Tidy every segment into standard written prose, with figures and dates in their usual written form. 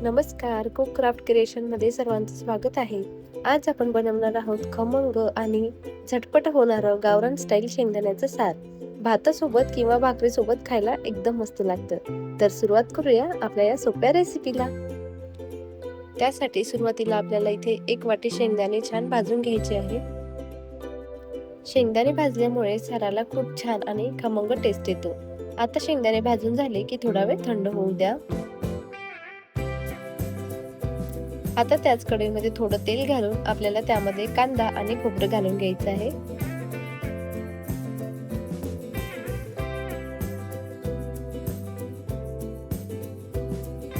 नमस्कार, cook craft क्रिएशनमध्ये सर्वांचं स्वागत आहे. आज आपण बनवणार आहोत खमंग आणि झटपट होणारं गावरान स्टाईल शेंगदाण्याचं सार. भातासोबत किंवा भाकरीसोबत खायला एकदम मस्त लागतं. तर सुरुवात करूया आपल्या या सोप्या रेसिपीला. त्यासाठी सुरुवातीला आपल्याला इथे 1 वाटी शेंगदाणे छान भाजून घ्यायचे आहे. शेंगदाणे भाजल्यामुळे साराला खूप छान आणि खमंग टेस्ट येतो. आता शेंगदाणे भाजून झाले की थोडा वेळ थंड होऊ द्या. आता त्याच कढईमध्ये थोडं तेल घालून आपल्याला त्यामध्ये कांदा आणि खोबरं घालून घ्यायचं आहे.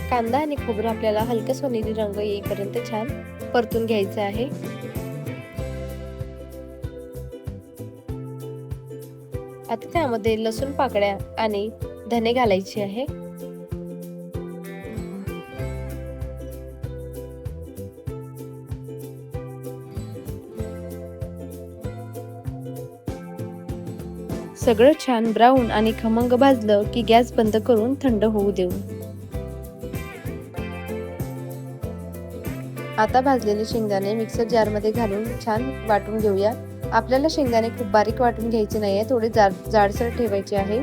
कांदा आणि खोबरं आपल्याला हलका सोनेरी रंग येईपर्यंत छान परतून घ्यायचं आहे. आता त्यामध्ये लसूण पाकळ्या आणि धने घालायचे आहे. सगळं छान ब्राऊन आणि खमंग भाजलं की गॅस बंद करून थंड होऊ देऊ. आता भाजलेले शेंगदाणे मिक्सर जार मध्ये घालून छान वाटून घेऊया. आपल्याला शेंगदाणे खूप बारीक वाटून घ्यायचे नाहीये, थोडे जाडसर ठेवायचे आहे.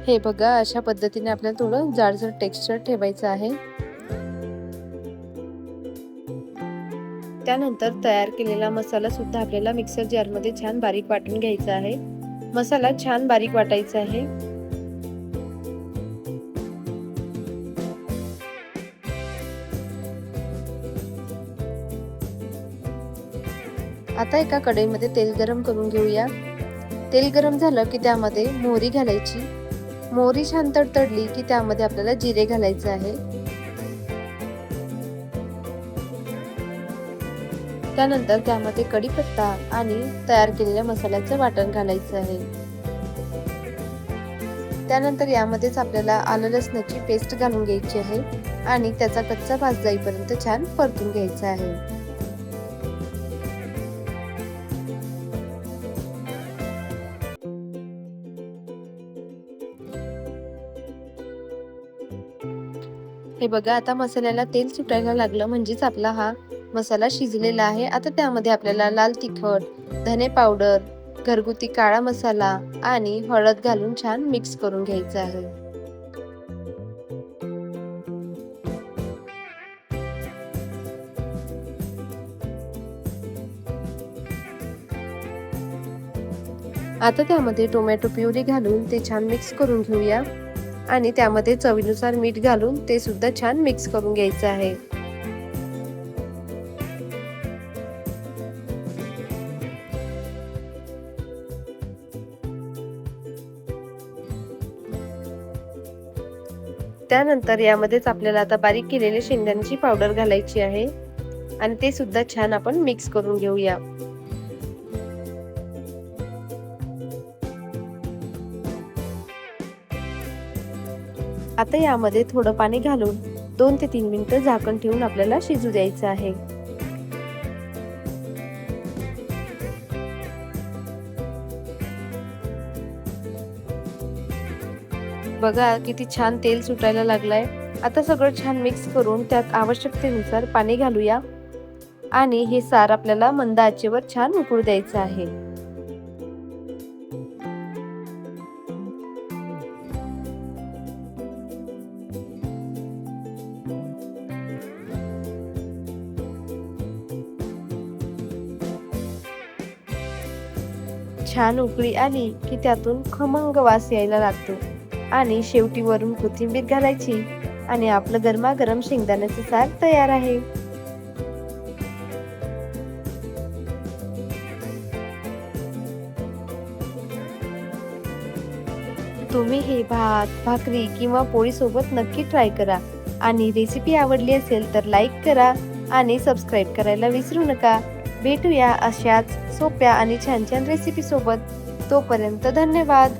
हे बघा, अशा पद्धतीने आपल्याला थोडं जाडसर टेक्स्चर ठेवायचं आहे. त्यानंतर तयार केलेला मसाला सुद्धा आपल्याला मिक्सर जार मध्ये छान बारीक वाटून घ्यायचा आहे. मसाला छान बारीक वाटायचा आहे. आता एका कढईमध्ये तेल गरम करून घेऊया. तेल गरम झालं की त्यामध्ये मोहरी घालायची. मोहरी छान तडतडली की त्यामध्ये आपल्याला जिरे घालायचे आहे. त्यानंतर त्यामध्ये कढीपत्ता आणि तयार केलेल्या मसाल्याचं वाटण घालायचं आहे. त्यानंतर यामध्येच आपल्याला आलं लसणाची पेस्ट घालून घ्यायची आहे आणि त्याचा कच्चा भास जाईपर्यंत छान परतून घ्यायचा आहे. हे बघा, आता मसाल्याला तेल सुटायला लागलं म्हणजेच आपला हा मसाला शिजलेला आहे. आता त्यामध्ये आपल्याला लाल तिखट, धने पावडर, घरगुती काळा मसाला आणि हळद घालून छान मिक्स करून घ्यायचं आहे. आता त्यामध्ये टोमॅटो प्युरी घालून ते छान मिक्स करून घेऊया आणि त्यामध्ये चवीनुसार मीठ घालून ते सुद्धा छान मिक्स करून घ्यायचं आहे. त्यानंतर यामध्येच आपल्याला आता बारीक केलेले शेंगदाण्याची पावडर घालायची आहे आणि ते सुद्धा छान आपण मिक्स करून घेऊया. आता यामध्ये थोडं पाणी घालून 2 ते 3 मिनिटं झाकण ठेवून आपल्याला शिजू द्यायचं आहे. बघा, किती छान तेल सुटायला लागलाय. आता सगळं छान मिक्स करून त्यात आवश्यकतेनुसार पाणी घालूया आणि हे सार आपल्याला मंद आचेवर छान उकळू द्यायचं आहे. छान उकळी आली की त्यातून खमंग वास यायला लागतो आणि शेवटी वरून कोथिंबीर घालायची आणि आपलं गरमागरम शेंगदाण्याचं सार तयार आहे. तुम्ही हे भात, भाकरी किंवा पोळी सोबत नक्की ट्राय करा आणि रेसिपी आवडली असेल तर लाईक करा आणि सबस्क्राईब करायला विसरू नका. भेटूया अशाच सोप्या आणि छान छान रेसिपी सोबत. तोपर्यंत धन्यवाद.